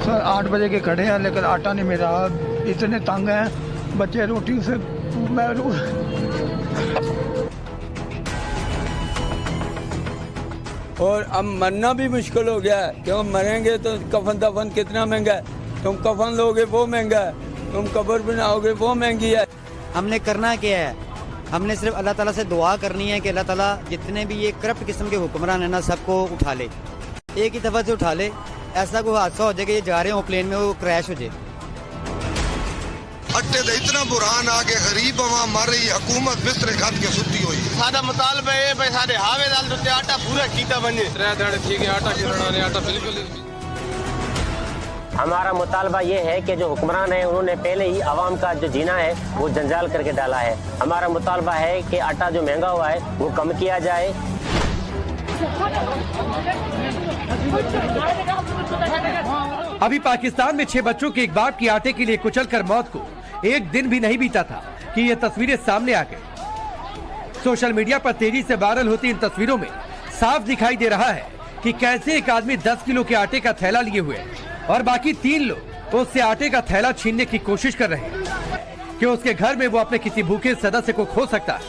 Sir 8 बजे के खड़े हैं लेकिन आटा नहीं मिला। इतने तंग हैं बच्चे रोटी से। मैं और अब मरना भी मुश्किल हो गया है, क्यों मरेंगे तो कफन दफन कितना महंगा है। तुम कफन लोगे वो महंगा है, तुम कब्र बनाओगे वो महंगी है। हमने करना क्या है, हमने सिर्फ अल्लाह ताला से दुआ करनी है कि अल्लाह ताला जितने भी ये करप्ट किस्म के हुक्मरान है ना सबको उठा ले, एक ही दफ़ा से उठा ले। ऐसा कोई हादसा हो जाए कि ये जा रहे हो प्लेन में वो क्रैश हो जाए। अट्टे दे इतना बुरहान आ के गरीब वहाँ मर रही हुकूमत बिस्तर खाद के सुती हुई। सादा मुतालबा है भाई सारे हावेदार दुते आटा पूरा कीता बने आटा खिलाने आटा बिल्कुल। हमारा मुतालबा ये है कि जो हुक्मरान है उन्होंने पहले ही आवाम का जो जीना है वो जंजाल करके डाला है। हमारा मुतालबा है कि आटा जो महंगा हुआ है वो कम किया जाए। अभी पाकिस्तान में 6 बच्चों के एक बाप की आटे के लिए कुचलकर मौत को एक दिन भी नहीं बीता था कि ये तस्वीरें सामने आ गई। सोशल मीडिया पर तेजी से वायरल होती इन तस्वीरों में साफ दिखाई दे रहा है कि कैसे एक आदमी 10 किलो के आटे का थैला लिए हुए और बाकी 3 लोग उससे आटे का थैला छीनने की कोशिश कर रहे हैं कि उसके घर में वो अपने किसी भूखे सदस्य को खो सकता है।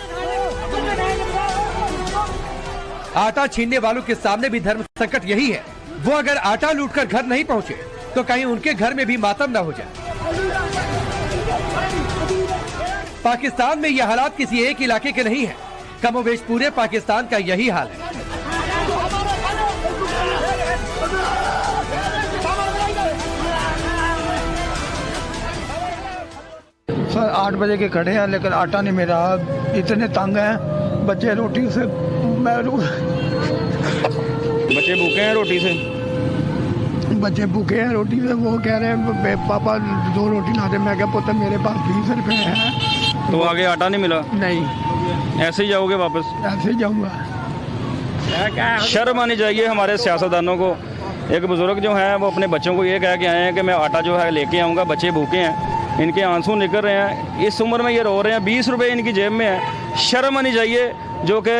आटा छीनने वालों के सामने भी धर्म संकट यही है, वो अगर आटा लूटकर घर नहीं पहुंचे तो कहीं उनके घर में भी मातम न हो जाए। पाकिस्तान में यह हालात किसी एक इलाके के नहीं है, कमोबेश पूरे पाकिस्तान का यही हाल है। सर 8 बजे के खड़े हैं लेकिन आटा नहीं मिला। इतने तंग हैं बच्चे रोटी से। मैं बच्चे भूखे हैं रोटी से। बच्चे भूखे हैं रोटी से। वो कह रहे हैं पापा 2 रोटी ला दे। मैं क्या पुत्र मेरे पास 20 रुपए हैं। तो आगे आटा नहीं मिला? नहीं। ऐसे ही जाओगे वापस? ऐसे ही जाऊंगा। शर्म आनी चाहिए हमारे सियासतदानों को। एक बुजुर्ग जो है वो अपने बच्चों को ये कह के आए हैं कि मैं आटा जो है लेके आऊँगा, बच्चे भूखे हैं, इनके आंसू निकल रहे हैं, इस उम्र में ये रो रहे हैं, 20 रुपए इनकी जेब में है। शर्म आनी चाहिए जो कि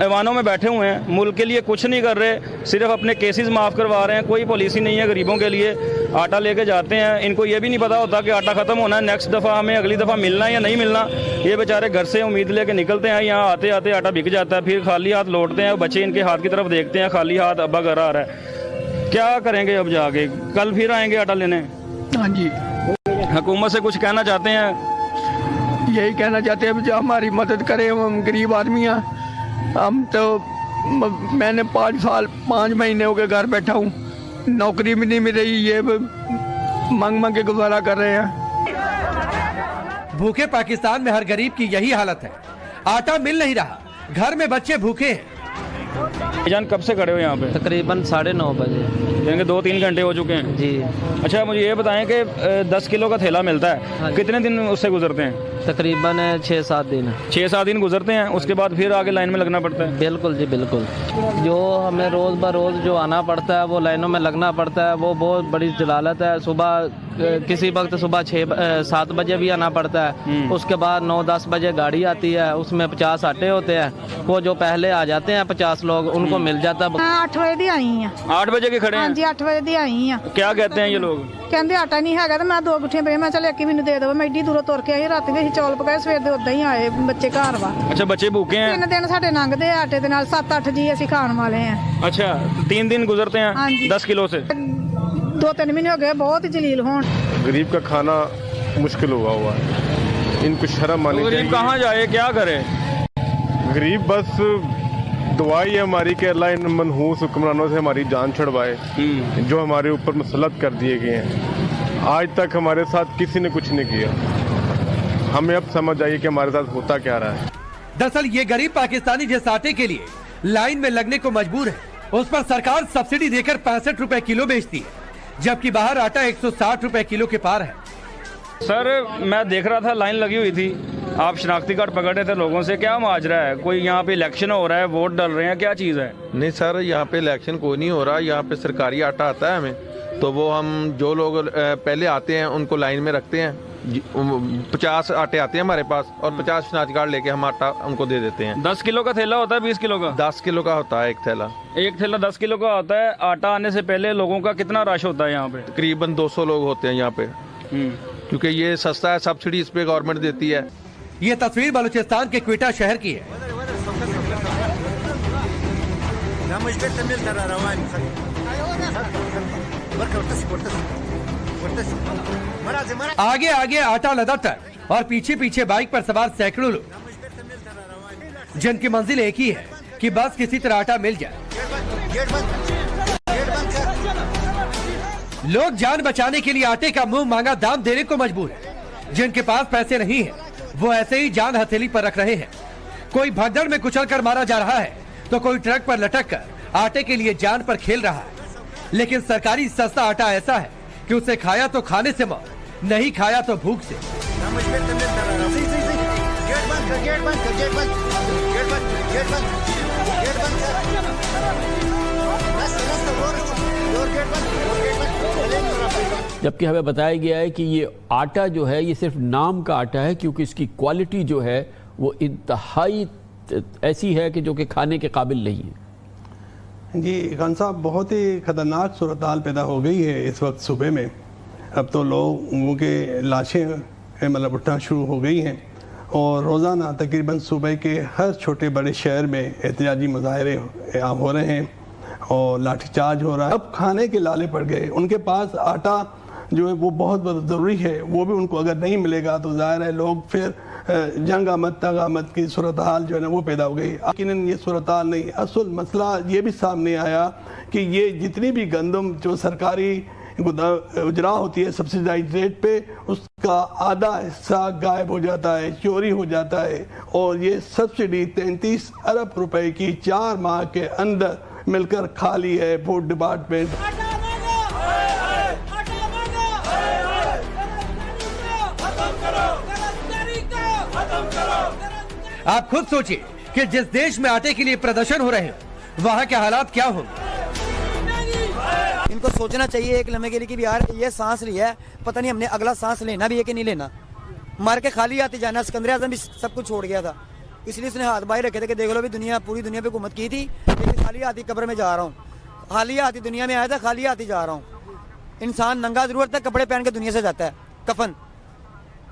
ऐवानों में बैठे हुए हैं, मुल्क के लिए कुछ नहीं कर रहे, सिर्फ अपने केसेस माफ़ करवा रहे हैं, कोई पॉलिसी नहीं है गरीबों के लिए। आटा लेके जाते हैं, इनको ये भी नहीं पता होता कि आटा ख़त्म होना है, नेक्स्ट दफ़ा हमें अगली दफ़ा मिलना है या नहीं मिलना। ये बेचारे घर से उम्मीद लेके निकलते हैं, यहाँ आते आते आटा बिक जाता है, फिर खाली हाथ लौटते हैं। बच्चे इनके हाथ की तरफ देखते हैं, खाली हाथ, अब्बा घर आ रहा है, क्या करेंगे अब जाके? कल फिर आएंगे आटा लेने। हाँ जी। हुकूमत से कुछ कहना चाहते हैं? यही कहना चाहते हैं जो हमारी मदद करे। हम गरीब आदमी हैं, हम तो मैंने 5 महीने हो गए घर बैठा हूँ, नौकरी भी नहीं मिल रही, ये मांग मांग के गुजारा कर रहे हैं। भूखे पाकिस्तान में हर गरीब की यही हालत है, आटा मिल नहीं रहा, घर में बच्चे भूखे हैं। जान कब से खड़े हो यहाँ पे? तकरीबन 9:30 बजे, यानी 2-3 घंटे हो चुके हैं जी। अच्छा मुझे ये बताएं कि 10 किलो का थैला मिलता है, हाँ, कितने दिन उससे गुजरते हैं? तकरीबन 6-7 दिन। 6-7 दिन गुजरते हैं, उसके बाद फिर आगे लाइन में लगना पड़ता है? बिल्कुल जी बिल्कुल। जो हमें रोज़ ब रोज़ जो आना पड़ता है, वो लाइनों में लगना पड़ता है, वो बहुत बड़ी जलालत है। सुबह किसी वक्त सुबह 6-7 बजे भी आना पड़ता है, उसके बाद 9-10 बजे गाड़ी आती है, उसमें 50 आटे होते हैं, वो जो पहले आ जाते हैं 50 लोग, उनको मिल जाता है। 8 वजे दी आई हैं। 8 बजे के खड़े हैं? हाँ जी 8 वजे दी आई हैं। क्या कहते हैं ये लोग? कहते आटा नहीं है तो मैं 2 गुੱਠੀਆਂ पई, मैं चल एक मैनू दे दो। मैं एडी दूरों तुर के आई, रात भी चौल पकाए, सवेर दे उदा ही आए बच्चे घर वा। अच्छा बच्चे भूखे हैं? 3 दिन साडे लंघदे आटे दे नाल, 7-8 जी ਅਸੀਂ खाण वाले हैं। अच्छा 3 दिन गुजरते हैं 10 किलो से? 2-3 महीने हो गए बहुत ही जलील होन। गरीब का खाना मुश्किल हुआ है, इनको शर्म आनी चाहिए। गरीब कहाँ जाए, क्या करे? गरीब बस दुआई है हमारी कि अल्लाह इन मनहूस हुक्मरानों से हमारी जान छुड़वाए जो हमारे ऊपर मुसल्लत कर दिए गए हैं। आज तक हमारे साथ किसी ने कुछ नहीं किया, हमें अब समझ आइए कि हमारे साथ होता क्या रहा है। दरअसल ये गरीब पाकिस्तानी जिस आटे के लिए लाइन में लगने को मजबूर है, उस पर सरकार सब्सिडी देकर 65 रुपए किलो बेचती है, जबकि बाहर आटा 160 रुपए किलो के पार है। सर मैं देख रहा था लाइन लगी हुई थी, आप शनाख्ती कार्ड पकड़ रहे थे लोगों से, क्या माजरा है? कोई यहाँ पे इलेक्शन हो रहा है, वोट डल रहे हैं, क्या चीज़ है? नहीं सर यहाँ पे इलेक्शन कोई नहीं हो रहा, यहाँ पे सरकारी आटा आता है हमें, तो वो हम जो लोग पहले आते हैं उनको लाइन में रखते हैं, 50 आटे आते हैं हमारे पास और 50 शनाख्ती कार्ड लेके हम आटा उनको दे देते हैं। 10 किलो का थैला होता है 20 किलो का? 10 किलो का होता है एक थैला। 10 किलो का होता है। आटा आने से पहले लोगों का कितना रश होता है यहाँ पे? तकरीबन 200 लोग होते हैं यहाँ पे, क्योंकि ये सस्ता है, सब्सिडी इस पे गवर्नमेंट देती है। ये तस्वीर बलूचिस्तान के क्वेटा शहर की है। आगे आगे आटा लदा ट्रक और पीछे पीछे बाइक पर सवार सैकड़ों लोग, जिनकी मंजिल एक ही है कि बस किसी तरह आटा मिल जाए। लोग जान बचाने के लिए आटे का मुंह मांगा दाम देने को मजबूर है। जिनके पास पैसे नहीं है वो ऐसे ही जान हथेली पर रख रहे हैं। कोई भगदड़ में कुचल कर मारा जा रहा है तो कोई ट्रक पर लटक कर आटे के लिए जान पर खेल रहा है। लेकिन सरकारी सस्ता आटा ऐसा है कि उसे खाया तो खाने से मौत, नहीं खाया तो भूख से। जबकि हमें बताया गया है कि ये आटा जो है ये सिर्फ नाम का आटा है, क्योंकि इसकी क्वालिटी जो है वो इंतहाई ऐसी है कि जो कि खाने के काबिल नहीं है। जी खान साहब, बहुत ही ख़तरनाक सूरत हाल पैदा हो गई है इस वक्त सूबे में। अब तो लोगों के लाशें मतलब उठना शुरू हो गई हैं और रोज़ाना तकरीबन सूबे के हर छोटे बड़े शहर में एहतजाजी मुजाहरे हो रहे हैं और लाठीचार्ज हो रहा है। अब खाने के लाले पड़ गए। उनके पास आटा जो है वो बहुत ज़रूरी है, वो भी उनको अगर नहीं मिलेगा तो ज़ाहिर है लोग फिर जंग आमद तंग आमद की सूरत हाल जो है ना वो पैदा हो गई। लेकिन ये सूरत हाल नहीं, असल मसला ये भी सामने आया कि ये जितनी भी गंदम जो सरकारी उजरा होती है सब्सिडाइज रेट पे, उसका आधा हिस्सा गायब हो जाता है, चोरी हो जाता है। और ये सब्सिडी 33 अरब रुपए की 4 माह के अंदर मिलकर खाली है फूड डिपार्टमेंट। आप खुद सोचिए कि जिस देश में आटे के लिए प्रदर्शन हो रहे हैं वहाँ के हालात क्या होंगे। इनको सोचना चाहिए एक लम्हे के लिए कि यार ये सांस लिया है, पता नहीं हमने अगला सांस लेना भी है कि नहीं लेना। मार के खाली आती जाना। सिकंदर आज़म भी सब कुछ छोड़ गया था, इसलिए उसने हाथ बाहर रखे थे कि देख लो भी दुनिया पूरी दुनिया पे हुकूमत की थी, लेकिन खाली हाथी कब्र में जा रहा हूँ। खाली हाथी दुनिया में आया था, खाली हाथी जा रहा हूँ। इंसान नंगा जरूर था, कपड़े पहन के दुनिया से जाता है, कफन।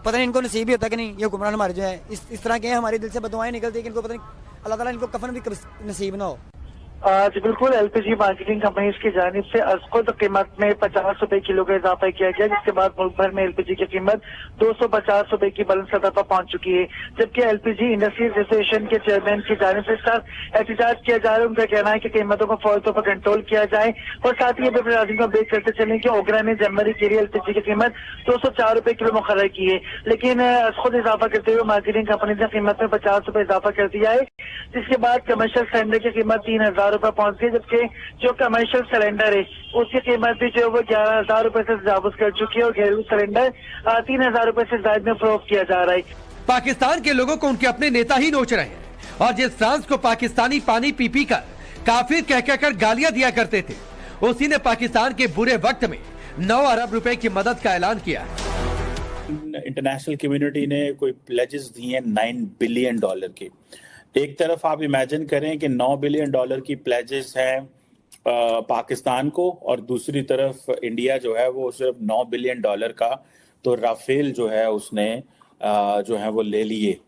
पता नहीं इनको नसीब ही होता कि नहीं। ये हुक्मरान हमारे जो है इस तरह के हैं, हमारे दिल से बदुआएं निकलती है कि इनको पता नहीं अल्लाह ताला इनको कफन भी नसीब ना हो। जी बिल्कुल, एलपीजी मार्केटिंग कंपनीज की जानिब से खुद कीमत में 50 रुपए किलो का इजाफा किया गया, जिसके बाद मुल्क भर में एलपीजी की कीमत 250 रुपए की बुलंद सतह पर पहुंच चुकी है। जबकि एलपीजी इंडस्ट्री एसोसिएशन के चेयरमैन की जानिब से एहतजाज किया जा रहा है। उनका कहना है कि कीमतों को फौरी तौर पर कंट्रोल किया जाए और साथ ही ये नाज़रीन को अपडेट करते चलें कि ओगरा ने जनवरी के लिए एलपीजी की कीमत 204 रुपए किलो मुकर्रर की है, लेकिन खुद इजाफा करते हुए मार्केटिंग कंपनी ने कीमत में 50 रुपए इजाफा कर दिया है, जिसके बाद कमर्शियल सिलेंडर की कीमत 3000 रुपए पहुंच गई। जबकि जो कमर्शियल सिलेंडर है उसकी कीमत भी जो है वो 11,000 रुपए से तजावुज कर चुकी है और घरेलू सिलेंडर 3,000 रुपए से ज्यादा में फरोख्त किया जा रहा है। पाकिस्तान के लोगों को उनके अपने नेता ही नोच रहे हैं और जिस फ्रांस को पाकिस्तानी पानी पी पी कर काफिर कह कहकर गालियां दिया करते थे, उसी ने पाकिस्तान के बुरे वक्त में 9 अरब रुपए की मदद का ऐलान किया। इंटरनेशनल कम्युनिटी ने कोई प्लेजेस दिए हैं $9 बिलियन के। एक तरफ आप इमेजिन करें कि $9 बिलियन की प्लेजेस हैं पाकिस्तान को, और दूसरी तरफ इंडिया जो है वो सिर्फ $9 बिलियन का तो राफेल जो है उसने जो है वो ले लिए।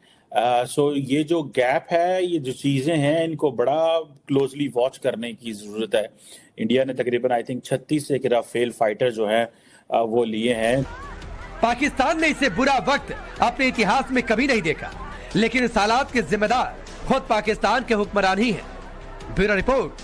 सो ये जो गैप है, ये जो चीज़ें हैं, इनको बड़ा क्लोजली वॉच करने की ज़रूरत है। इंडिया ने तकरीबन आई थिंक 36 से राफेल फाइटर जो है वो लिए हैं। पाकिस्तान ने इससे बुरा वक्त अपने इतिहास में कभी नहीं देखा, लेकिन इस हालात के जिम्मेदार खुद पाकिस्तान के हुक्मरान ही हैं। Bureau report,